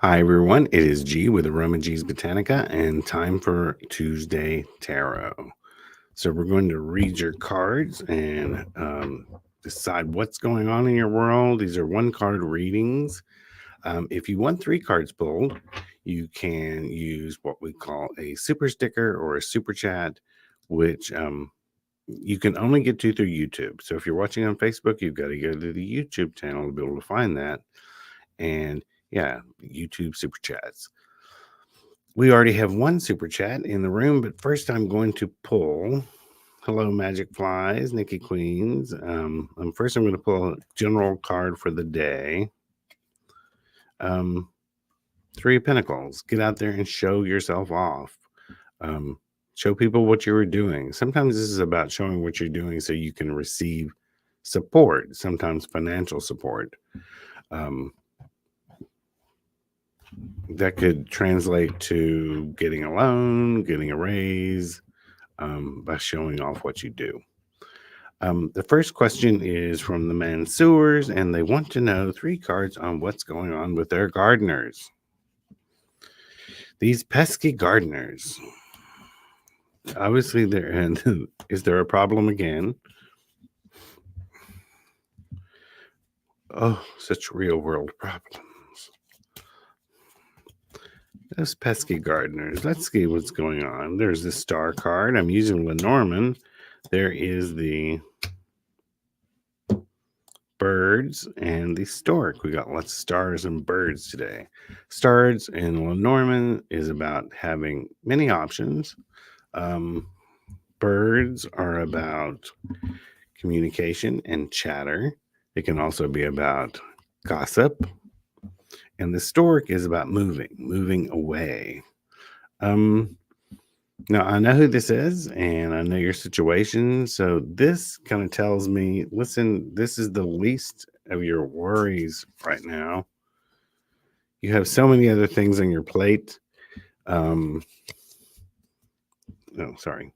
Hi, everyone. It is G with aromaG's Botanica and time for Tuesday Tarot. So, we're going to read your cards and decide what's going on in your world. These are one card readings. If you want three cards pulled, you can use what we call a super sticker or a super chat, which you can only get to through YouTube. So, if you're watching on Facebook, you've got to go to the YouTube channel to be able to find that. And yeah, YouTube super chats. We already have one super chat in the room, but first I'm going to pull Hello Magic Flies, Nikki Queens. First I'm going to pull a general card for the day. Three of Pentacles. Get out there and show yourself off. Show people what you were doing. Sometimes this is about showing what you're doing so you can receive support, sometimes financial support. That could translate to getting a loan, getting a raise, by showing off what you do. The first question is from the Mansurs, and they want to know three cards on what's going on with their gardeners. These pesky gardeners. Obviously, is there a problem again? Oh, such real world problems. Those pesky gardeners. Let's see what's going on. There's the star card. I'm using Lenormand. There is the birds and the stork. We got lots of stars and birds today. Stars in Lenormand is about having many options. Birds are about communication and chatter. It can also be about gossip. And the stork is about moving away. Now, I know who this is and I know your situation. So this kind of tells me, listen, this is the least of your worries right now. You have so many other things on your plate. No, sorry.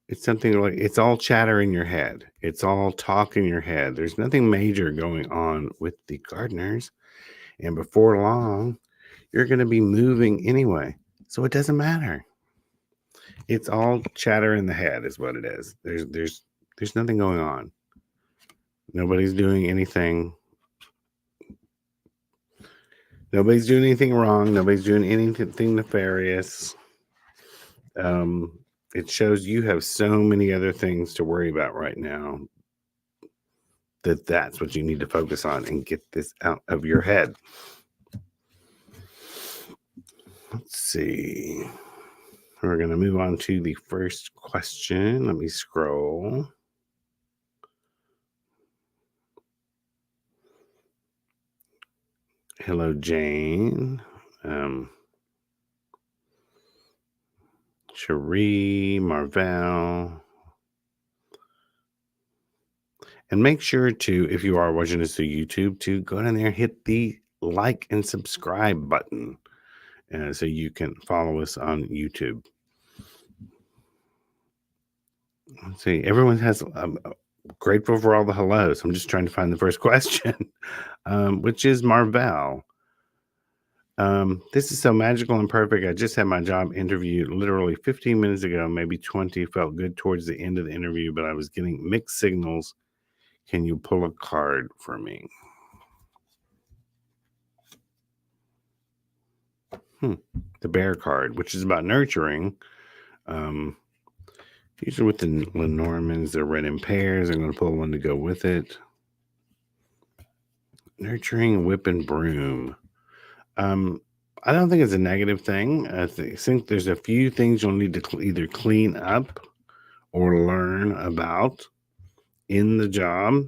It's something like it's all chatter in your head. It's all talk in your head. There's nothing major going on with the gardeners. And before long, you're going to be moving anyway. So it doesn't matter. It's all chatter in the head is what it is. There's nothing going on. Nobody's doing anything. Nobody's doing anything wrong. Nobody's doing anything nefarious. It shows you have so many other things to worry about right now that's what you need to focus on and get this out of your head. Let's see. We're going to move on to the first question. Let me scroll. Hello, Jane. Cherie, Marvell. And make sure to, if you are watching this through YouTube, to go down there and hit the like and subscribe button so you can follow us on YouTube. Let's see. Everyone has grateful for all the hellos. I'm just trying to find the first question, which is Marvell. This is so magical and perfect. I just had my job interview literally 15 minutes ago, maybe 20. Felt good towards the end of the interview, but I was getting mixed signals. Can you pull a card for me? The bear card, which is about nurturing. Usually with the Lenormands, they're read in pairs. I'm going to pull one to go with it. Nurturing, whip, and broom. I don't think it's a negative thing. I think there's a few things you'll need to either clean up or learn about in the job.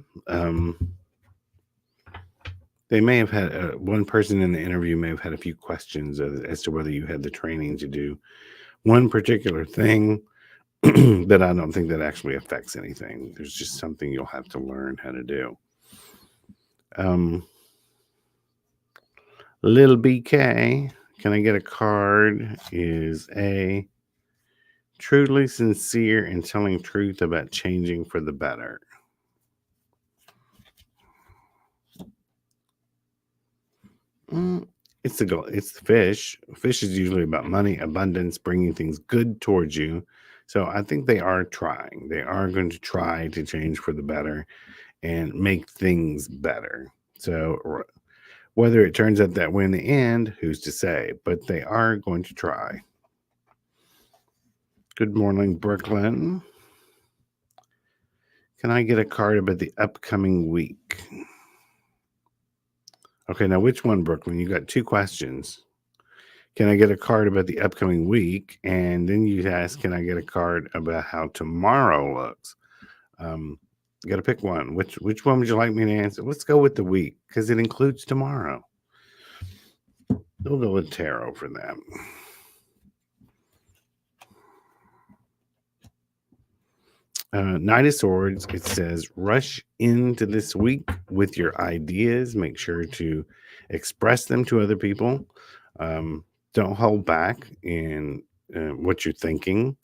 They may have had one person in the interview may have had a few questions as to whether you had the training to do one particular thing, but I don't think that actually affects anything. There's just something you'll have to learn how to do. Little BK, can I get a card? Is a truly sincere and telling truth about changing for the better. Mm, it's the goal. It's the fish. Fish is usually about money, abundance, bringing things good towards you. So I think they are trying. They are going to try to change for the better and make things better. So whether it turns out that way in the end, who's to say? But they are going to try. Good morning, Brooklyn. Can I get a card about the upcoming week? Okay, now which one, Brooklyn? You got two questions. Can I get a card about the upcoming week? And then you ask, can I get a card about how tomorrow looks? You got to pick one. Which one would you like me to answer? Let's go with the week because it includes tomorrow. We'll go with tarot for that. Knight of Swords, it says, rush into this week with your ideas. Make sure to express them to other people. Don't hold back in what you're thinking.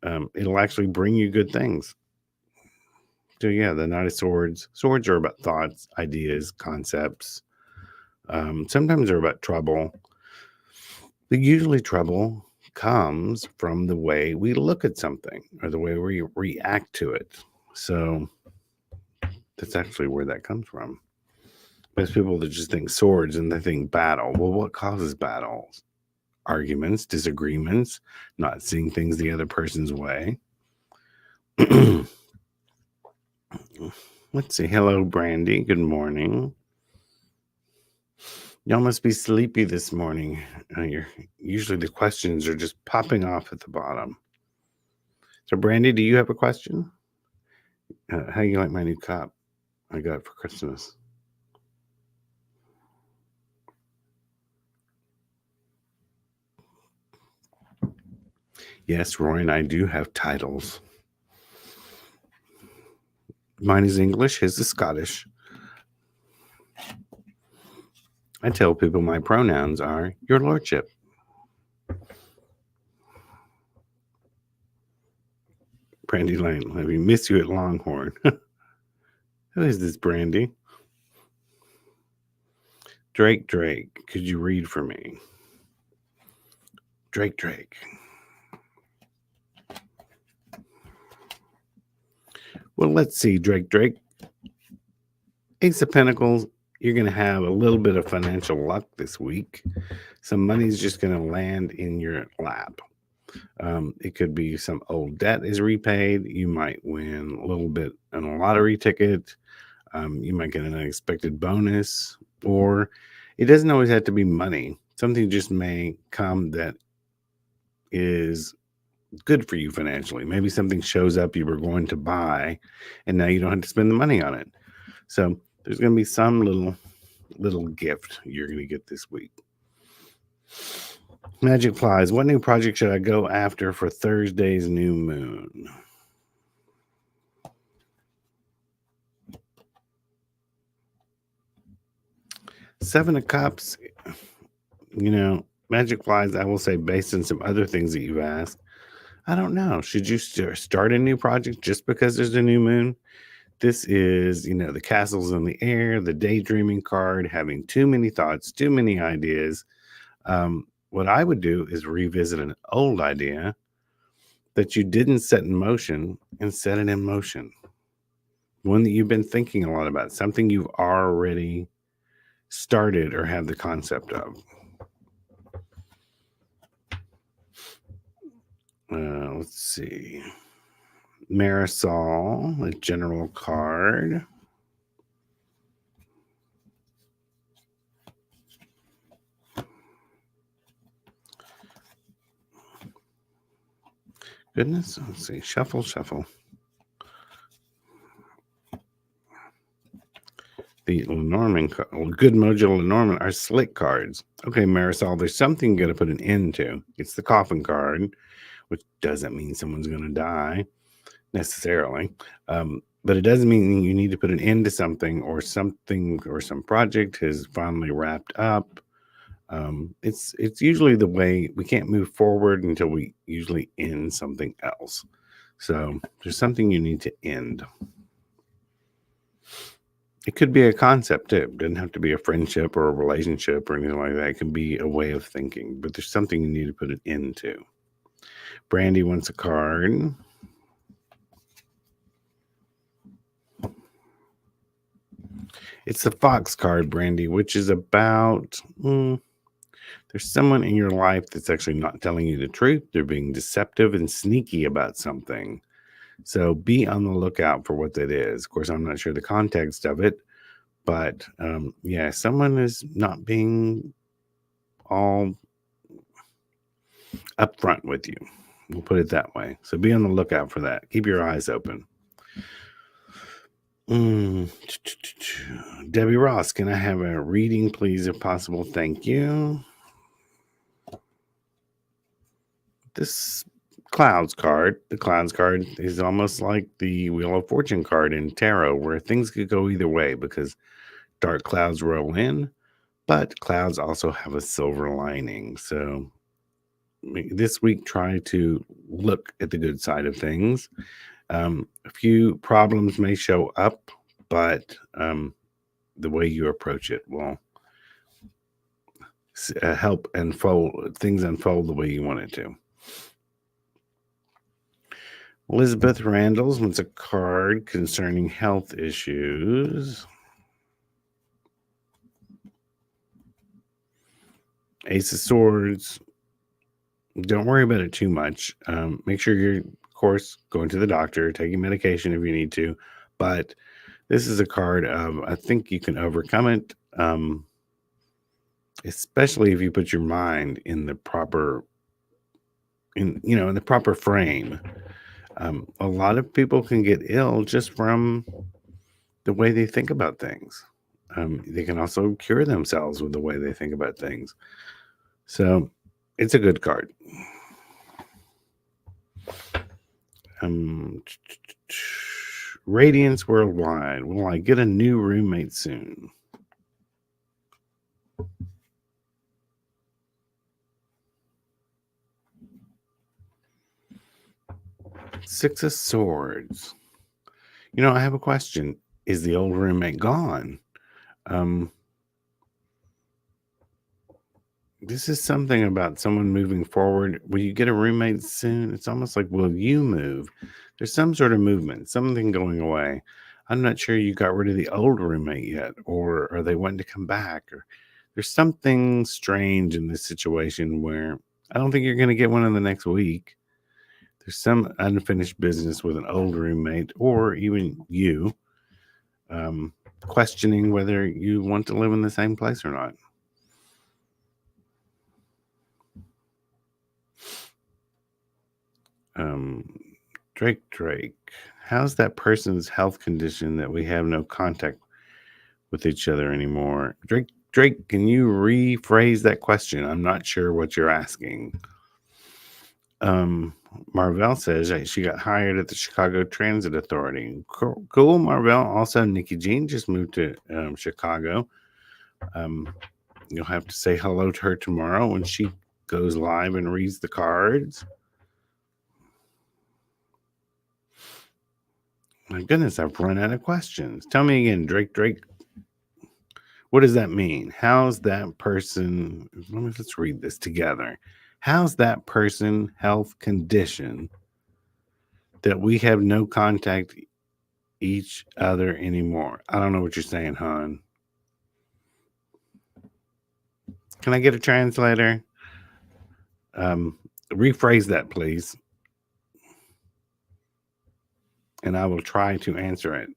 It'll actually bring you good things. So, yeah, the Knight of Swords. Swords are about thoughts, ideas, concepts. Sometimes they're about trouble. But usually, trouble comes from the way we look at something or the way we react to it. So that's actually where that comes from. There's people that just think swords and they think battle. Well, what causes battles? Arguments, disagreements, not seeing things the other person's way. Let's see. Hello, Brandy. Good morning. Y'all must be sleepy this morning. Usually the questions are just popping off at the bottom. So, Brandy, do you have a question? How you like my new cup? I got it for Christmas. Yes, Roy and I do have titles. Mine is English, his is Scottish. I tell people my pronouns are your lordship. Brandy Lane, let me miss you at Longhorn. Who is this, Brandy? Drake, could you read for me? Drake. Well, let's see, Drake. Ace of Pentacles, you're going to have a little bit of financial luck this week. Some money's just going to land in your lap. It could be some old debt is repaid. You might win a little bit on a lottery ticket. You might get an unexpected bonus, or it doesn't always have to be money. Something just may come that is good for you financially. Maybe something shows up you were going to buy, and now you don't have to spend the money on it. So there's going to be some little gift you're going to get this week. Magic Flies, what new project should I go after for Thursday's new moon? Seven of Cups, Magic Flies, I will say, based on some other things that you've asked, I don't know. Should you start a new project just because there's a new moon? This is, the castles in the air, the daydreaming card, having too many thoughts, too many ideas. What I would do is revisit an old idea that you didn't set in motion and set it in motion. One that you've been thinking a lot about, something you've already started or have the concept of. Let's see. Marisol, a general card. Goodness, let's see. Shuffle. The Lenormand, Good Mojo Lenormand are slick cards. Okay, Marisol, there's something you're going to put an end to. It's the coffin card, which doesn't mean someone's going to die necessarily. But it doesn't mean you need to put an end to something or some project has finally wrapped up. It's usually the way we can't move forward until we usually end something else. So there's something you need to end. It could be a concept too. It doesn't have to be a friendship or a relationship or anything like that. It can be a way of thinking, but there's something you need to put it into. Brandy wants a card. It's the Fox card, Brandy, which is about there's someone in your life that's actually not telling you the truth. They're being deceptive and sneaky about something. So be on the lookout for what that is. Of course, I'm not sure the context of it, but yeah, someone is not being all upfront with you. We'll put it that way. So be on the lookout for that. Keep your eyes open. Debbie Ross, can I have a reading, please, if possible? Thank you. This Clouds card, the Clouds card is almost like the Wheel of Fortune card in tarot, where things could go either way because dark clouds roll in, but clouds also have a silver lining. So this week, try to look at the good side of things. A few problems may show up, but the way you approach it will help things unfold the way you want it to. Elizabeth Randalls wants a card concerning health issues. Ace of Swords. Don't worry about it too much. Make sure you're, of course, going to the doctor, taking medication if you need to. But this is a card of, I think you can overcome it, especially if you put your mind in the proper, in the proper frame. A lot of people can get ill just from the way they think about things. They can also cure themselves with the way they think about things. So it's a good card. Radiance Worldwide. Will I get a new roommate soon? Six of Swords. I have a question. Is the old roommate gone? This is something about someone moving forward. Will you get a roommate soon? It's almost like, will you move? There's some sort of movement, something going away. I'm not sure you got rid of the old roommate yet, or are they wanting to come back? Or there's something strange in this situation where I don't think you're going to get one in the next week. There's some unfinished business with an old roommate, or even you questioning whether you want to live in the same place or not. Drake. How's that person's health condition that we have no contact with each other anymore? Drake, can you rephrase that question? I'm not sure what you're asking. Marvell says she got hired at the Chicago Transit Authority. Cool, Marvell. Also, Nikki Jean just moved to Chicago. You'll have to say hello to her tomorrow when she goes live and reads the cards. My goodness, I've run out of questions. Tell me again, Drake. What does that mean? How's that person? Let's read this together. How's that person health condition that we have no contact each other anymore? I don't know what you're saying, hon. Can I get a translator? Rephrase that, please. And I will try to answer it.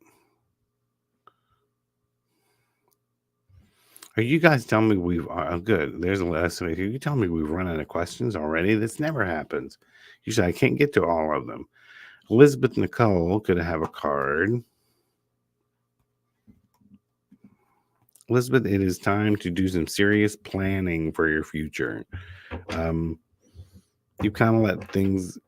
Are you guys telling me we've good? There's a lesson. Are you telling me we've run out of questions already? This never happens. Usually I can't get to all of them. Elizabeth Nicole could have a card. Elizabeth, it is time to do some serious planning for your future. You kind of let things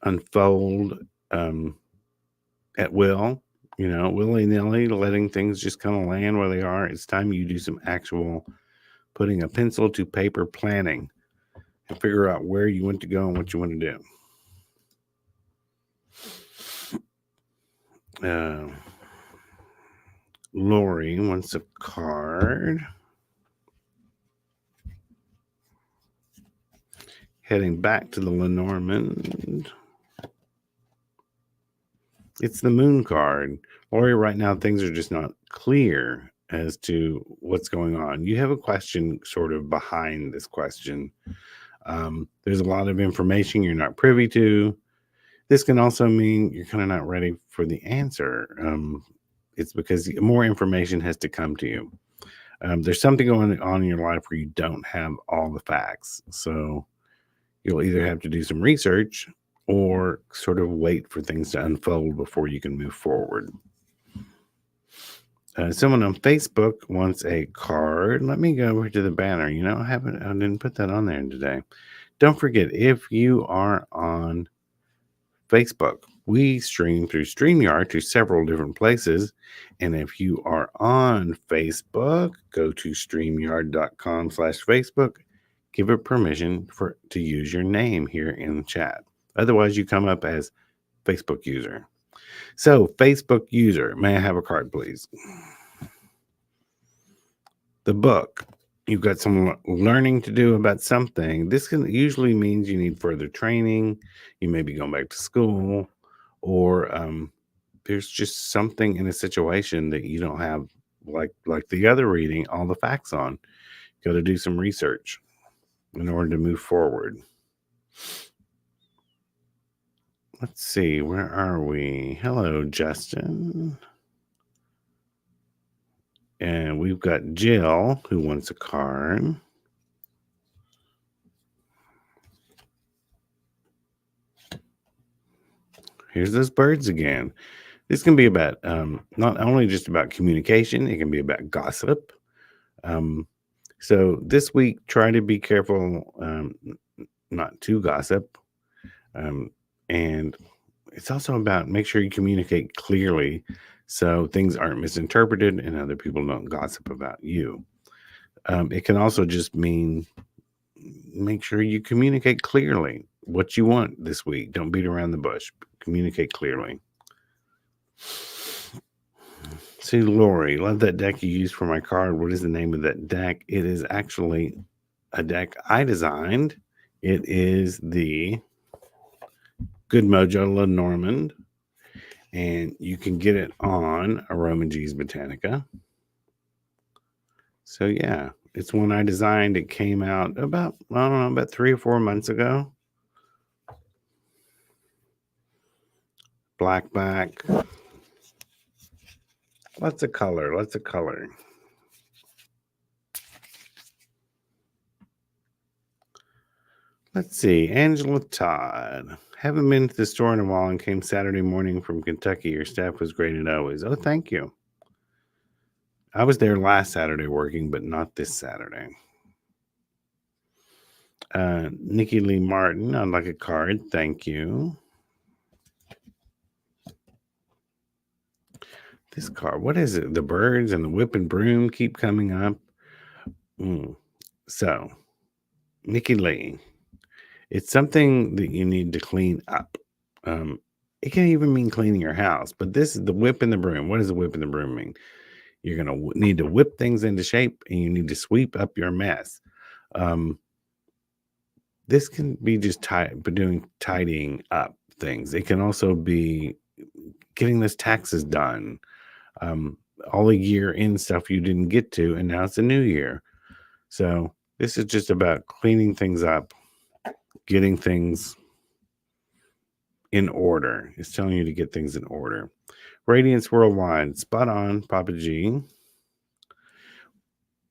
unfold at will. Willy-nilly, letting things just kind of land where they are. It's time you do some actual putting a pencil to paper planning and figure out where you want to go and what you want to do. Lori wants a card. Heading back to the Lenormand. It's the Moon card. Lori, right now things are just not clear as to what's going on. You have a question sort of behind this question. There's a lot of information you're not privy to. This can also mean you're kind of not ready for the answer. It's because more information has to come to you. There's something going on in your life where you don't have all the facts. So you'll either have to do some research or sort of wait for things to unfold before you can move forward. Someone on Facebook wants a card. Let me go over to the banner. I didn't put that on there today. Don't forget, if you are on Facebook, we stream through StreamYard to several different places. And if you are on Facebook, go to streamyard.com/Facebook. Give it permission to use your name here in the chat. Otherwise, you come up as Facebook user. So, Facebook user, may I have a card, please? The book. You've got some learning to do about something. This usually means you need further training. You may be going back to school, or there's just something in a situation that you don't have, like the other reading, all the facts on. You got to do some research in order to move forward. Let's see, where are we? Hello, Justin. And we've got Jill, who wants a card. Here's those birds again. This can be about not only just about communication, it can be about gossip. So this week, try to be careful not to gossip. And it's also about make sure you communicate clearly so things aren't misinterpreted and other people don't gossip about you. It can also just mean make sure you communicate clearly what you want this week. Don't beat around the bush. Communicate clearly. See, Lori, love that deck you used for my card. What is the name of that deck? It is actually a deck I designed. It is the Good Mojo Lenormand, and you can get it on aromaG's Botanica. So yeah, it's one I designed. It came out about 3 or 4 months ago. Black back. Lots of color. Let's see. Angela Todd. Haven't been to the store in a while and came Saturday morning from Kentucky. Your staff was great as always. Oh, thank you. I was there last Saturday working, but not this Saturday. Nikki Lee Martin, I'd like a card. Thank you. This card, what is it? The birds and the whip and broom keep coming up. So, Nikki Lee, it's something that you need to clean up. It can even mean cleaning your house, but this is the whip and the broom. What does the whip and the broom mean? You're going to need to whip things into shape and you need to sweep up your mess. This can be just tidying up things. It can also be getting those taxes done. All a year in stuff you didn't get to, and now it's a new year. So this is just about cleaning things up, getting things in order. It's telling you to get things in order. Radiance Worldwide, spot on, Papa G.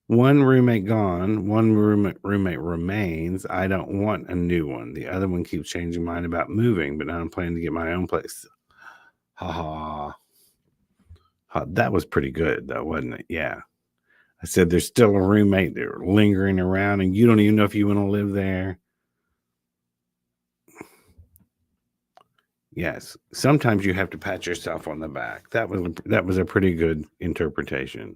One roommate gone, one roommate remains. I don't want a new one. The other one keeps changing mind about moving, but now I'm planning to get my own place. Ha ha. That was pretty good, though, wasn't it? Yeah. I said there's still a roommate there lingering around, and you don't even know if you want to live there. Yes. Sometimes you have to pat yourself on the back. That was a pretty good interpretation.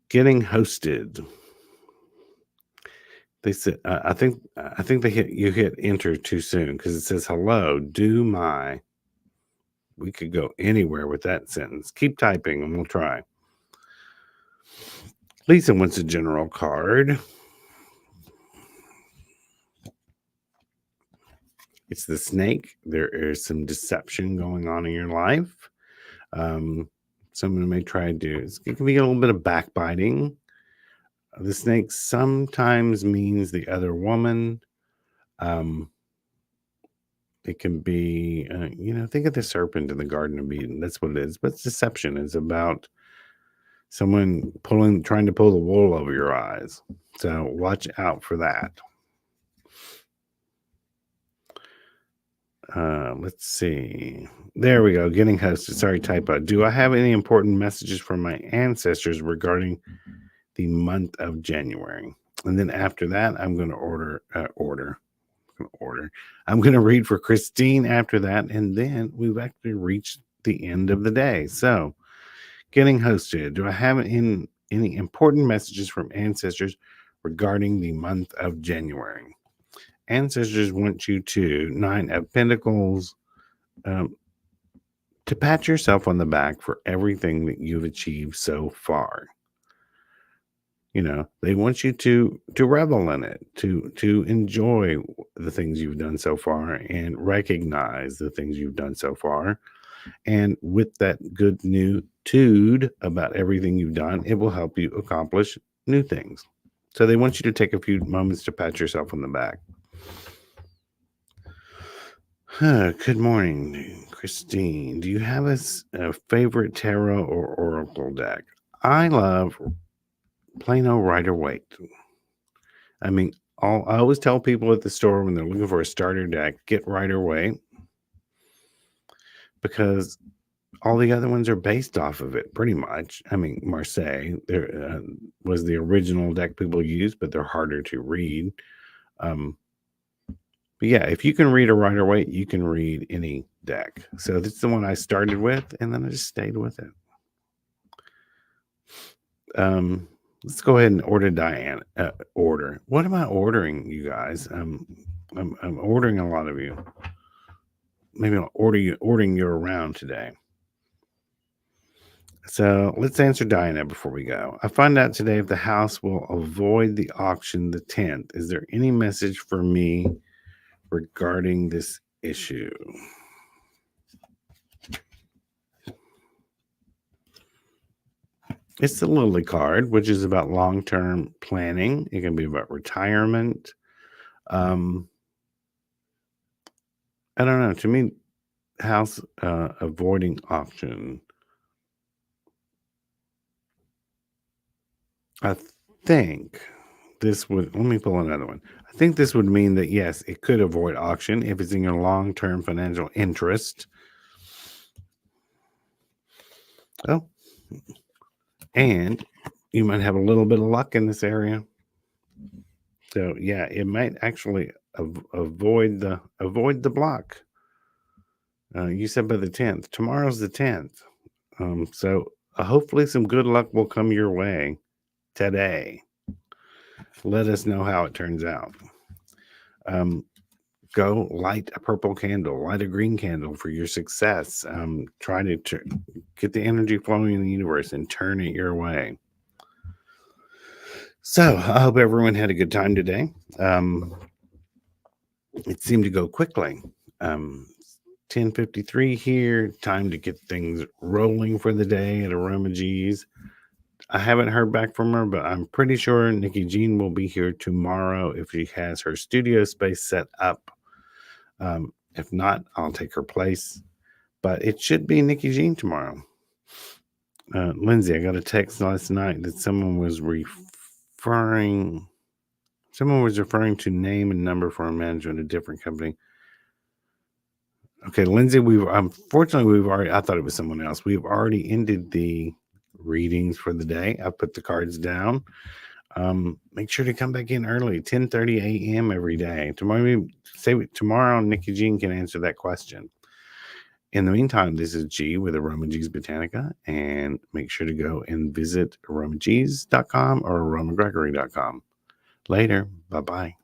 Getting hosted. They said, I think you hit enter too soon because it says hello. Do my We could go anywhere with that sentence. Keep typing and we'll try. Lisa wants a general card. It's the snake. There is some deception going on in your life. Someone may try to it can be a little bit of backbiting. The snake sometimes means the other woman. It can be, think of the serpent in the Garden of Eden. That's what it is. But deception is about someone trying to pull the wool over your eyes. So watch out for that. Let's see. There we go. Getting hosted. Sorry, typo. Do I have any important messages from my ancestors regarding the month of January? And then after that, I'm going to I'm going to read for Christine after that. And then we've actually reached the end of the day. So getting hosted. Do I have any important messages from ancestors regarding the month of January? Ancestors want you to, 9 of Pentacles, to pat yourself on the back for everything that you've achieved so far. They want you to revel in it, to enjoy the things you've done so far and recognize the things you've done so far. And with that good news about everything you've done, it will help you accomplish new things. So they want you to take a few moments to pat yourself on the back. Good morning, Christine. Do you have a favorite tarot or oracle deck? I love plain old Rider-Waite. I mean, I always tell people at the store when they're looking for a starter deck, get Rider-Waite, because all the other ones are based off of it, pretty much. I mean, Marseille was the original deck people used, but they're harder to read. But yeah, if you can read a Rider-Waite, you can read any deck. So this is the one I started with, and then I just stayed with it. Let's go ahead and order Diane. Order. What am I ordering, you guys? I'm ordering a lot of you. Maybe I'll ordering you around today. So let's answer Diana before we go. I find out today if the house will avoid the auction the 10th. Is there any message for me regarding this issue? It's the Lily card, which is about long-term planning. It can be about retirement. I don't know. To me, house avoiding auction. I think this would, let me pull another one. I think this would mean that, yes, it could avoid auction if it's in your long-term financial interest. Oh, and you might have a little bit of luck in this area. So yeah, it might actually avoid the block. You said by the 10th. Tomorrow's the 10th. So hopefully some good luck will come your way today. Let us know how it turns out. Go light a purple candle, light a green candle for your success. Try to get the energy flowing in the universe and turn it your way. So I hope everyone had a good time today. It seemed to go quickly. 10:53 here. Time to get things rolling for the day at aromaG's. I haven't heard back from her, but I'm pretty sure Nikki Jean will be here tomorrow if she has her studio space set up. If not, I'll take her place. But it should be Nikki Jean tomorrow. Lindsay, I got a text last night that someone was referring to name and number for a manager in a different company. Okay, Lindsay, unfortunately I thought it was someone else. We've already ended the readings for the day. I put the cards down. Make sure to come back in early, 10:30 a.m. every day. Tomorrow, Nikki Jean can answer that question. In the meantime, this is G with aromaG's Botanica, and make sure to go and visit aromags.com or aromagregory.com. Later. Bye-bye.